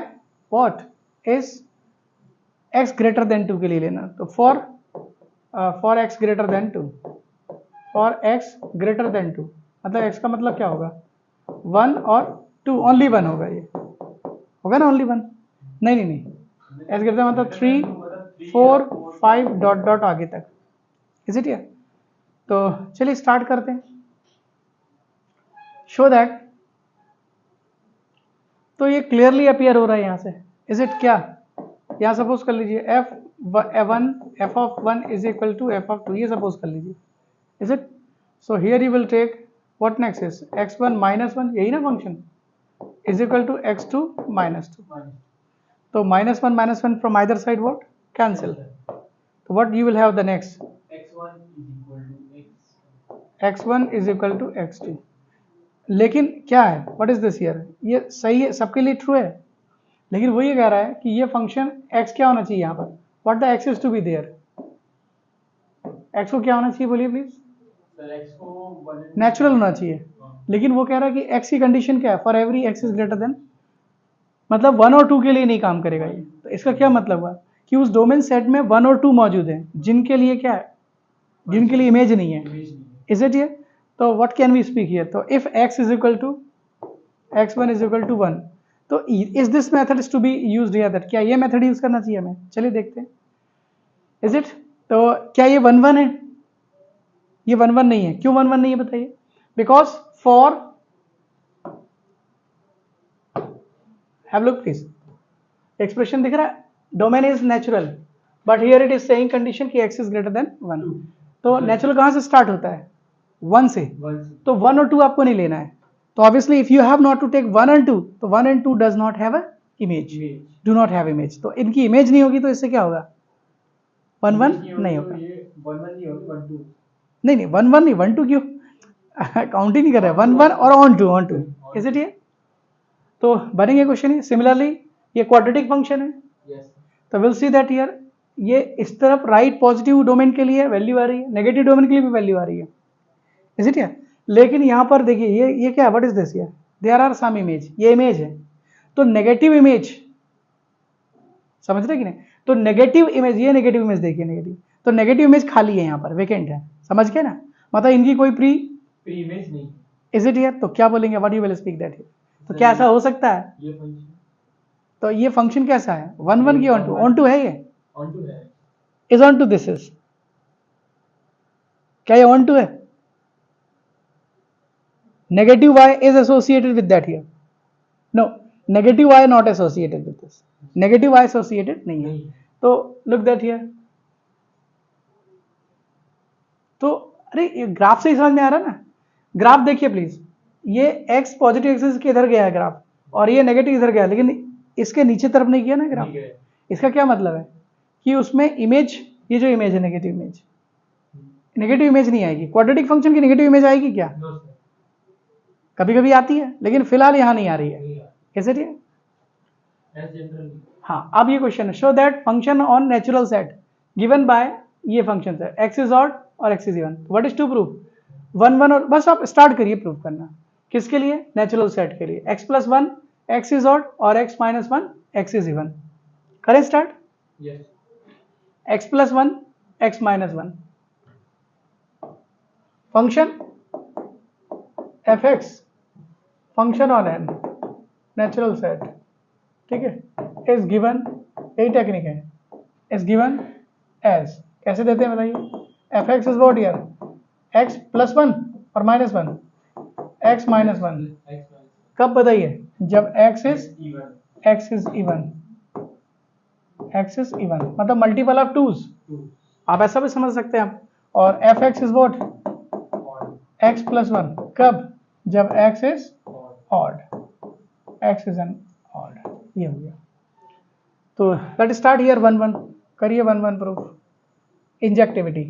what is x greater than 2 के लिए लेना। तो for x greater than 2, for x greater than 2 मतलब x का मतलब क्या होगा? 1 और 2, ओनली 1 होगा, ये होगा ना ओनली 1? नहीं, x greater मतलब 3 4 5 डॉट डॉट आगे तक, इज इट? तो चलिए स्टार्ट करते हैं। शो दैट, तो ये क्लियरली अपीयर हो रहा है यहाँ से, इज इट? क्या यहाँ सपोज कर लीजिए f of 1 is equal to f of 2, ये सपोज कर लीजिए, is it? So here you will take what next is x1 minus 1, यही ना function, is equal to x2 minus 2। तो -1 from either side what? Cancel। तो what you will have the next? x1 is equal to x2। लेकिन क्या है? What is this here? ये सही है, सबके लिए ट्रू है, लेकिन वो ये कह रहा है कि ये फंक्शन x क्या होना चाहिए यहाँ पर? What the x is to be there? x को क्या होना चाहिए बोलिए प्लीज? नेचुरल होना चाहिए, लेकिन वो कह रहा है कि x की कंडीशन क्या है? For every x is greater than, मतलब 1 और 2 के लिए नहीं काम करेगा ये। तो इसका क्या मतलब हुआ कि उस डोमेन सेट में 1 और 2 मौजूद हैं, जिनके लिए क्या है? जिनके लिए इमेज नहीं है, इज इट? ये तो what can we speak here? तो if x is equal to x1 is equal to 1, तो is this method to be used here? That क्या ये मेथड यूज करना चाहिए हमें? चलिए देखते हैं, इज इट? तो क्या ये 1 1 है? ये 1 1 नहीं है। क्यों 1 1 नहीं है बताइए? Because for have look please, expression दिख रहा है, domain is natural but here it is saying condition कि x इज ग्रेटर देन 1। तो नेचुरल कहां से स्टार्ट होता है? 1 से। तो 1 और 2 आपको नहीं लेना है। तो obviously if you have not to take 1 and 2, तो 1 and 2 does not have a image, do not have image. तो इनकी इमेज नहीं होगी तो इससे क्या होगा? 1 1 नहीं होगा। नहीं नहीं 1 1 नहीं, 1 2 क्यों? काउंट ही नहीं कर रहे। 1 1 और ऑन टू इज इट? ये तो बनेंगे क्वेश्चन। ही सिमिलरली ये क्वाड्रेटिक फंक्शन है, तो विल सी दैट हियर ये इस तरफ राइट पॉजिटिव डोमेन के लिए वैल्यू आ रही है, नेगेटिव डोमेन के लिए भी वैल्यू आ रही है, इज इट? लेकिन यहाँ पर देखिए ये क्या है? What is this? Here there are some image, ये इमेज है। तो नेगेटिव इमेज, समझ रहे कि नहीं? तो नेगेटिव इमेज, ये नेगेटिव इमेज देखिए, नेगेटिव, तो नेगेटिव इमेज खाली है यहाँ पर, वेकेंट है, समझ गए ना? मतलब इनकी कोई प्री इमेज नहीं, इज इट हियर? तो क्या बोलेंगे? What you will speak that here? तो क्या ऐसा हो सकता है? ये फंक्शन, तो ये फंक्शन कैसा है? 1 1 की ऑन टू है? ये ऑन टू है, is onto, this is, क्या ये ऑन टू है? Negative y is associated with that here. No, negative y not associated with this. Negative y associated नहीं है। तो look that here. तो अरे ये ग्राफ से ही समझ में आ रहा है ना? ग्राफ देखिए प्लीज, ये x पॉजिटिव एक्सिस के इधर गया है ग्राफ, और ये नेगेटिव इधर गया, लेकिन इसके नीचे तरफ नहीं किया ना ग्राफ। इसका क्या मतलब है? कि उसमें इमेज, ये जो इमेज है नेगेटिव इमेज, नेगेटिव इमेज नहीं आएगी। क्वाड्रेटिक फंक्शन की नेगेटिव इमेज आएगी क्या? कभी कभी आती है, लेकिन फिलहाल यहां नहीं आ रही है। कैसे रही है? हाँ, अब ये क्वेश्चन है, show that function on natural set given by ये फंक्शन है x इज ऑड और x is even. What is to prove? 1 1 और बस आप स्टार्ट करिए प्रूव करना। किसके लिए? नेचुरल सेट के लिए। x plus 1 x is odd और x minus 1 x is even. करें start? x plus 1 x minus 1 function fx function on n natural set, ठीक है, इज गिवन, यही टेक्निक है, इज गिवन एज, कैसे देते हैं बताइए? fx is what here? x plus 1 और माइनस 1 x माइनस 1। कब बताइए? जब x is even, x is even मतलब मल्टीपल ऑफ 2s, आप ऐसा भी समझ सकते हैं आप। और fx is what? x plus 1। कब? जब x is odd, x is an odd. ये हो गया। तो लेट स्टार्ट हियर 1 1, करिए 1 1 प्रूफ। Injectivity,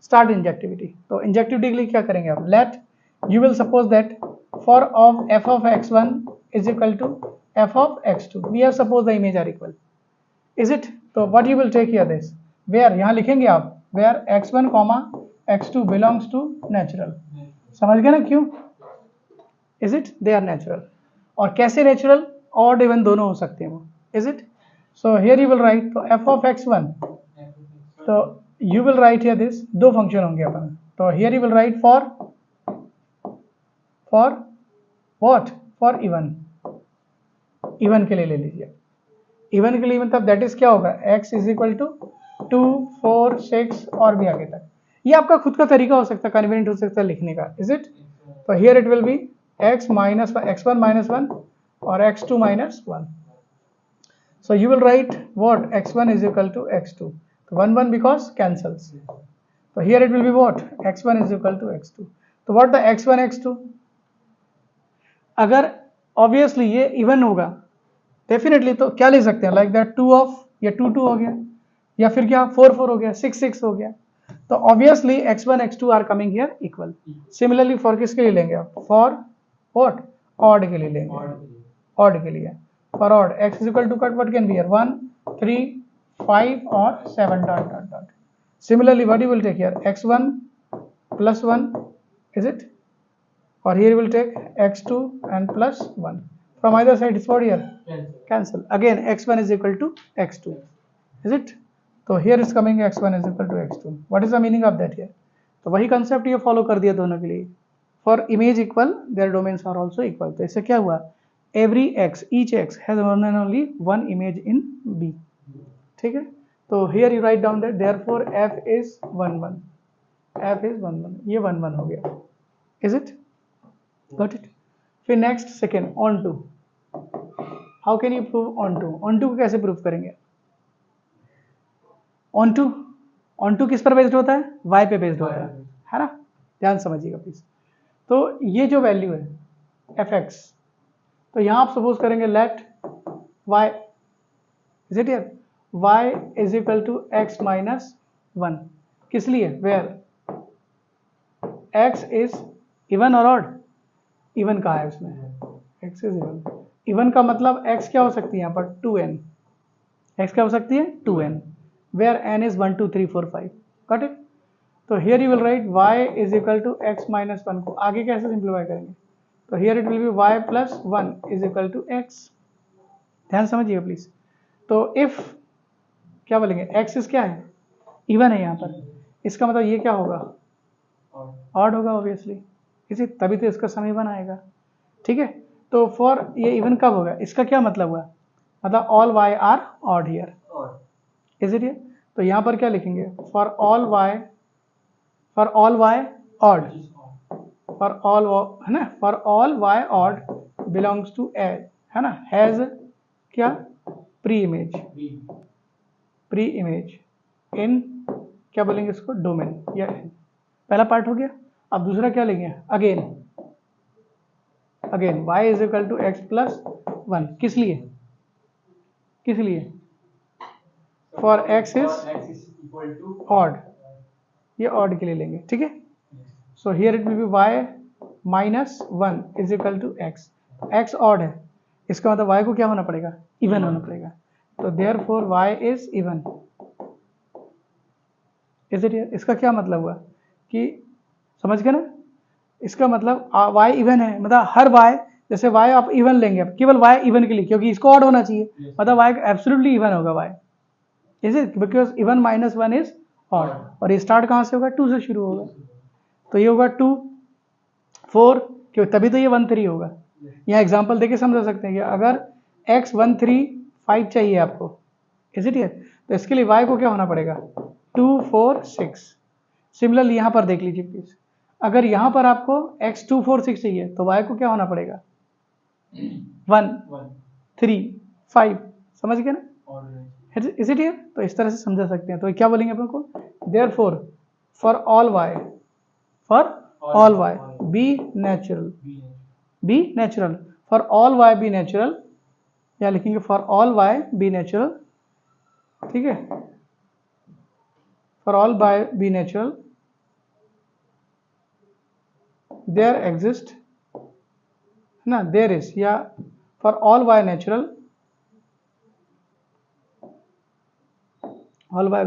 start injectivity. तो इंजेक्टिविटी के लिए क्या करेंगे आप? Let you will suppose that for of f of x1 is equal to f of x2, we have supposed the image are equal, is it? तो what you will take here this, where यहाँ लिखेंगे आप where x1 comma x2 belongs to natural। समझ गए ना क्यों? is it? they are natural। और कैसे नेचुरल? ऑड इवन दोनों हो सकते हैं वो, is it? so here you will write, तो f of x1, तो you will write here this, दो फंक्शन होंगे अपन, तो here you will write for what? for even, even के लिए ले लीजिए। इवन के लिए मतलब दैट इज क्या होगा? x इज इक्वल टू 2 4 6 और भी आगे तक। ये आपका खुद का तरीका हो सकता है, कन्वीनियंट हो सकता है लिखने का, इज इट? तो here it will be x minus x1 minus 1 और x2 minus 1। So you will write what? x1 is equal to x2, तो 1 1 बिकॉज कैंसल्स, तो here it will be what? x1 is equal to x2। तो what the x1 x2? अगर obviously ये even होगा definitely, तो क्या ले सकते हैं? लाइक दैट 2 ऑफ, या 2 2 हो गया, या फिर क्या 4 4 हो गया, 6 6 हो गया। तो obviously x1 x2 are coming here equal. Similarly for किसके लिए लेंगे आप? For what? ऑड के लिए लेंगे, ऑड के लिए। For odd x is equal to cut what can be here 1 3 5 और 7 dot dot dot. Similarly what you will take here? x1 plus 1, is it? Or here you will take x2 and plus 1 from either side, is what here? Cancel. Again x1 is equal to x2, is it? So here is coming x1 is equal to x2. What is the meaning of that here? तो वही concept ये follow कर दिया दोनों के लिए। For image equal there domains are also equal. तो इससे क्या हुआ? Every x, each x has one and only one image in B, ठीक है? तो here you write down that therefore f is 1 1, f is 1 1, ये 1 1 हो गया, इज इट, गॉट इट। फिर next second onto, how can you prove onto, onto को कैसे प्रूव करेंगे, ऑन टू किस पर बेस्ड होता है, y पे बेस्ड होता है ना, ध्यान समझिएगा प्लीज। तो ये जो वैल्यू है fx, तो यहाँ आप सपोज करेंगे let y is it here, y is equal to x minus 1, किस लिए, वेयर x इज इवन और ऑड, इवन का है उसमें, x इज इवन, इवन का मतलब x क्या हो सकती है यहाँ पर 2n, x क्या हो सकती है 2n, where n is 1 2 3 4 5, got it। तो here you will write y is equal to x minus 1 को आगे कैसे सिंप्लीफाई करेंगे, तो here it will be y plus 1 is equal to x, ध्यान समझिए प्लीज। तो if क्या बोलेंगे, x इस क्या है, इवन है यहाँ पर, इसका मतलब ये क्या होगा, ऑड होगा ऑब्वियसली, इसी तभी तो इसका सम इवन आएगा, ठीक है। तो फॉर ये इवन कब होगा, इसका क्या मतलब हुआ, मतलब all y are odd here, is it, तो यहां पर क्या लिखेंगे, for all y odd, for all है ना, for all y odd belongs to as है ना, हैज क्या प्री इमेज इन क्या बोलेंगे इसको, डोमेन, या पहला पार्ट हो गया। अब दूसरा क्या लेंगे, again y is equal to x plus 1, किस लिए फॉर x इज ऑड, ये ऑड के लिए लेंगे, ठीक है। So here it will be y minus 1 is equal to x, x odd है, इसका मतलब y को क्या होना पड़ेगा, इवन होना पड़ेगा, तो therefore y is even, is it, इसका क्या मतलब हुआ कि समझ गए ना, इसका मतलब y इवन है, मतलब हर y, जैसे y आप इवन लेंगे, आप केवल y इवन के लिए, क्योंकि इसको ऑड होना चाहिए, मतलब y एब्सोल्युटली इवन होगा y, is it, because even minus 1 is odd, और ये स्टार्ट कहाँ से होगा, 2 से शुरू होगा, तो ये होगा 2 4, क्यों, तभी तो ये 1 3 होगा। यहाँ एग्जांपल देके समझा सकते हैं कि अगर x 1 3 5 चाहिए आपको, इज इट, तो इसके लिए y को क्या होना पड़ेगा 2 4 6। सिमिलरली यहाँ पर देख लीजिए प्लीज, अगर यहाँ पर आपको x 2 4 6 चाहिए तो y को क्या होना पड़ेगा 1 3 5, समझ गए ना, इज इट, तो इस तरह से समझा सकते हैं। तो क्या बोलेंगे अपन को, therefore for all y be natural, for all y be natural, या लिखेंगे for all y be natural, ठीक है, for all y be natural there exist ना, देयर इज, या for all y natural, all y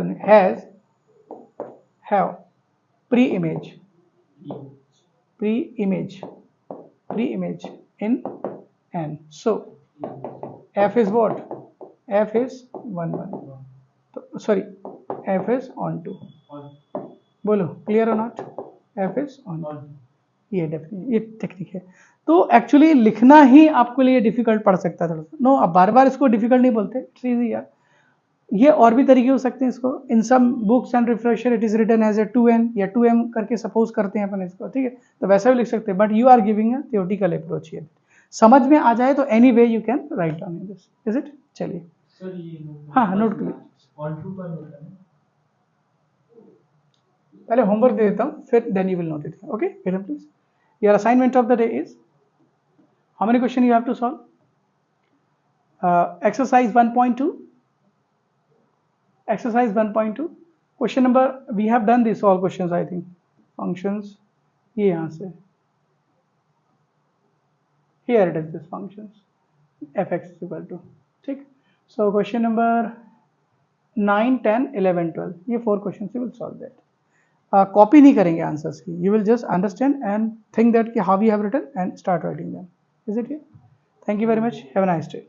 have pre-image in n, so f is what, f is 1 1, तो sorry f is on 2, बोलो clear और not, f is on 2, ये technique है। तो actually लिखना ही आपके लिए डिफिकल्ट पड़ सकता है थोड़ा सा, नो, अब बार बार इसको डिफिकल्ट नहीं बोलते, इट्स इजी यार, ये और भी तरीके हो सकते हैं इसको, in some books and refresher it is written as a 2n या 2m करके सपोज करते हैं अपन इसको, ठीक है, तो वैसा भी लिख सकते हैं, but you are giving a theoretical approach here, समझ में आ जाए तो any you can write down in this, is it, चलिए हाँ नोट कर पहले होमवर्क दे देता हूँ, फिर then you will note it, okay please. Your assignment of the day is, how many question you have to solve, exercise 1.2, exercise 1.2 question number, we have done this all questions I think, functions, ये यहाँ से, here it is this functions, fx is equal to, ठीक, so question number 9 10 11 12, ये 4 questions you will solve that, copy नहीं करेंगे answers की, you will just understand and think that how we have written and start writing them, is it here, thank you very much, have a nice day.